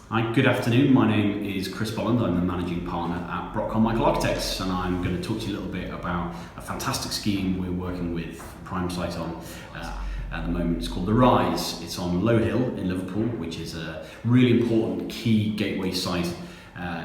Hi, good afternoon. My name is Chris Bolland. I'm the managing partner at Brock Carmichael Architects, and I'm going to talk to you a little bit about a fantastic scheme we're working with prime site on at the moment. It's called The Rise. It's on Low Hill in Liverpool, which is a really important key gateway site.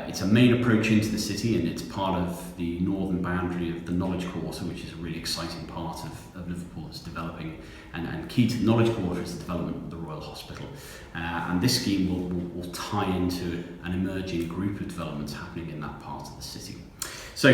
It's a main approach into the city, and it's part of the northern boundary of the Knowledge Quarter, which is a really exciting part of Liverpool that's developing. And key to the Knowledge Quarter is the development of the Royal Hospital. And this scheme will tie into an emerging group of developments happening in that part of the city. So,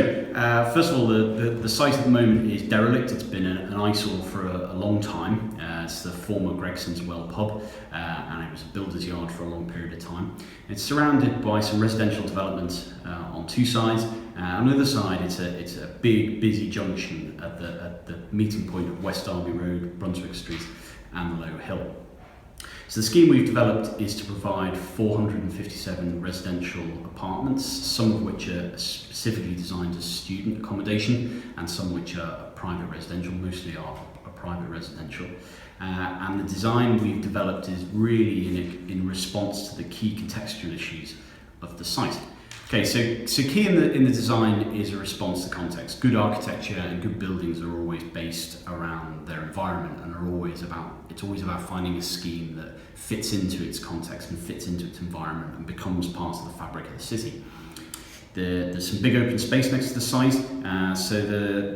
first of all, the site at the moment is derelict. It's been an eyesore for a long time. It's the former Gregson's Well pub, and it was a builder's yard for a long period of time. It's surrounded by some residential development on two sides. On the other side, it's a big, busy junction at the meeting point of West Derby Road, Brunswick Street, and the Low Hill. So the scheme we've developed is to provide 457 residential apartments, some of which are specifically designed as student accommodation and some which are private residential, mostly are private residential. And the design we've developed is really in response to the key contextual issues of the site. Okay, so key in the design is a response to context. Good architecture and good buildings are always based around their environment and it's always about finding a scheme that fits into its context and fits into its environment and becomes part of the fabric of the city. There's some big open space next to the site, so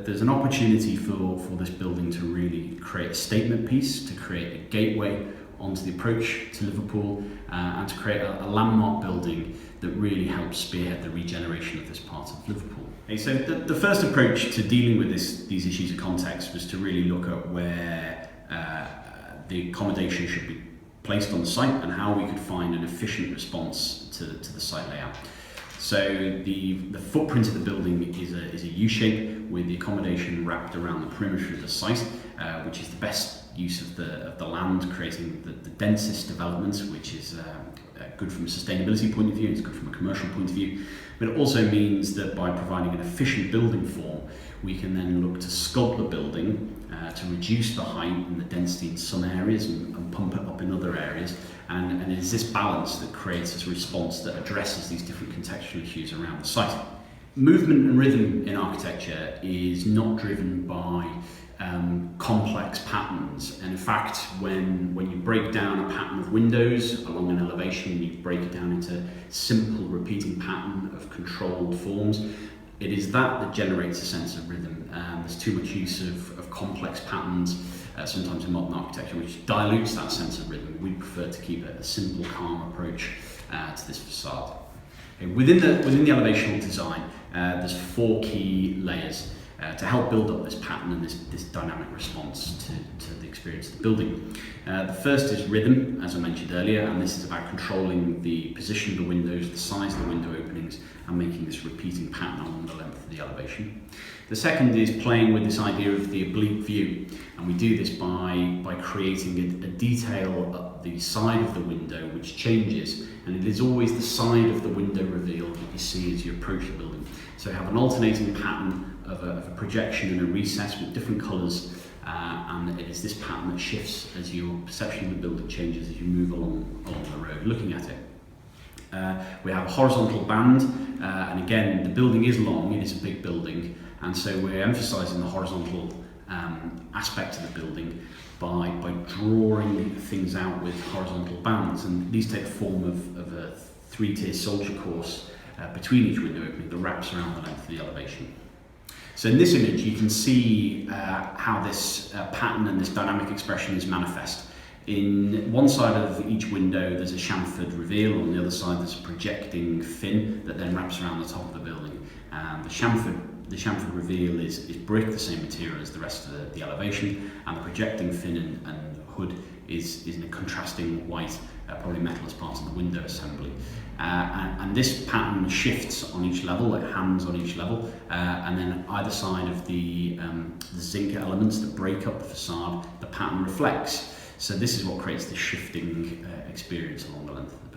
there's an opportunity for this building to really create a statement piece, to create a gateway onto the approach to Liverpool, and to create a landmark building that really helps spearhead the regeneration of this part of Liverpool. Okay, so the first approach to dealing with these issues of context was to really look at where the accommodation should be placed on the site and how we could find an efficient response to the site layout. So the footprint of the building is a U-shape with the accommodation wrapped around the perimeter of the site, which is the best use of the land, creating the densest development, which is good from a sustainability point of view, it's good from a commercial point of view, but it also means that by providing an efficient building form, we can then look to sculpt the building to reduce the height and the density in some areas and pump it up in other areas. And it is this balance that creates this response that addresses these different contextual issues around the site. Movement and rhythm in architecture is not driven by complex patterns. And in fact, when you break down a pattern of windows along an elevation, you break it down into simple repeating pattern of controlled forms, it is that generates a sense of rhythm. There's too much use of complex patterns, sometimes in modern architecture, which dilutes that sense of rhythm. We prefer to keep a simple, calm approach to this facade. Okay, within the elevational design, there's four key layers to help build up this pattern and this dynamic response to the experience of the building. The first is rhythm, as I mentioned earlier, and this is about controlling the position of the windows, the size of the window openings, and making this repeating pattern along the length of the elevation. The second is playing with this idea of the oblique view, and we do this by creating a detail up the side of the window which changes, and it is always the side of the window reveal that you see as you approach the building. So you have an alternating pattern of a projection and a recess with different colours, and it is this pattern that shifts as your perception of the building changes as you move along the road looking at it. We have a horizontal band, and again the building is long, it is a big building, and so we're emphasising the horizontal aspect of the building by drawing things out with horizontal bands, and these take the form of a three-tier soldier course between each window opening that wraps around the length of the elevation. So in this image you can see how this pattern and this dynamic expression is manifest. In one side of each window there's a chamfered reveal, on the other side there's a projecting fin that then wraps around the top of the building. The chamfered reveal is brick, the same material as the rest of the elevation, and the projecting fin and hood is in a contrasting white polymetal as part of the window assembly. And this pattern shifts on each level, like hands on each level, and then either side of the zinc elements that break up the facade, the pattern reflects. So this is what creates the shifting experience along the length of the